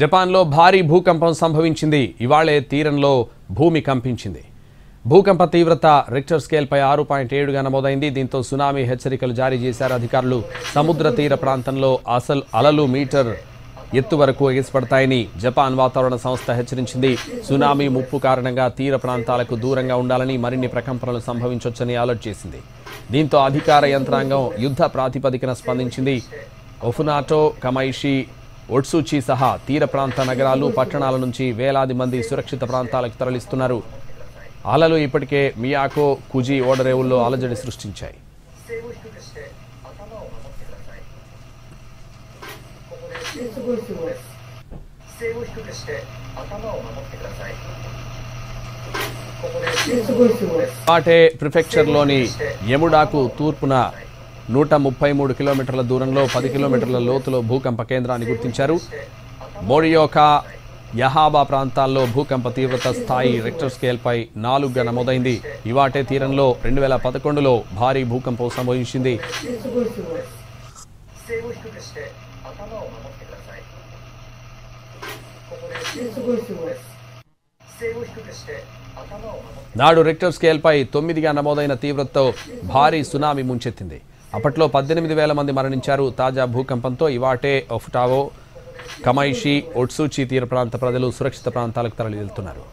జపాన్లో భారీ భూకంపం సంభవించింది. ఇవాళే తీరంలో భూమి కంపించింది. భూకంప తీవ్రత రిక్టర్ స్కేల్పై 6.7గా నమోదైంది. దీంతో సునామీ హెచ్చరికలు జారీ చేశారు అధికారులు. సముద్ర తీర ప్రాంతంలో అలలు మీటర్ ఎత్తు వరకు ఎగిసిపడతాయని జపాన్ వాతావరణ సంస్థ హెచ్చరించింది. సునామీ ముప్పు కారణంగా తీర ప్రాంతాలకు దూరంగా ఉండాలని, మరిన్ని ప్రకంపనలు సంభవించొచ్చని అలర్ట్ చేసింది. దీంతో అధికార యంత్రాంగం యుద్ధ ప్రాతిపదికన స్పందించింది. ఒఫునాటో, కమైషి, ఒట్సుచి సహా తీర ప్రాంత నగరాలు, పట్టణాల నుంచి వేలాది మంది సురక్షిత ప్రాంతాలకు తరలిస్తున్నారు. అలలు ఇప్పటికే మియాకో, కుజి ఓడరేవుల్లో అలజడి సృష్టించాయి. పాటే ప్రిఫెక్చర్లోని యముడాకు తూర్పున 133 కిలోమీటర్ల దూరంలో 10 కిలోమీటర్ల లోతులో భూకంప కేంద్రాన్ని గుర్తించారు. మోరియోకా, యహాబా ప్రాంతాల్లో భూకంప తీవ్రత స్థాయి రిక్టర్ స్కేల్పై 4గా నమోదైంది. ఇవాటే తీరంలో 2011లో భారీ భూకంపం సంభవించింది. నాడు రిక్టర్ స్కేల్పై 9గా నమోదైన తీవ్రతతో భారీ సునామీ ముంచెత్తింది. అప్పట్లో 18,000 మంది మరణించారు. తాజా భూకంపంతో ఇవాటే, ఒఫుటావో, కమైషి, ఒట్సుచి తీర ప్రాంత ప్రజలు సురక్షిత ప్రాంతాలకు తరలి వెళ్తున్నారు.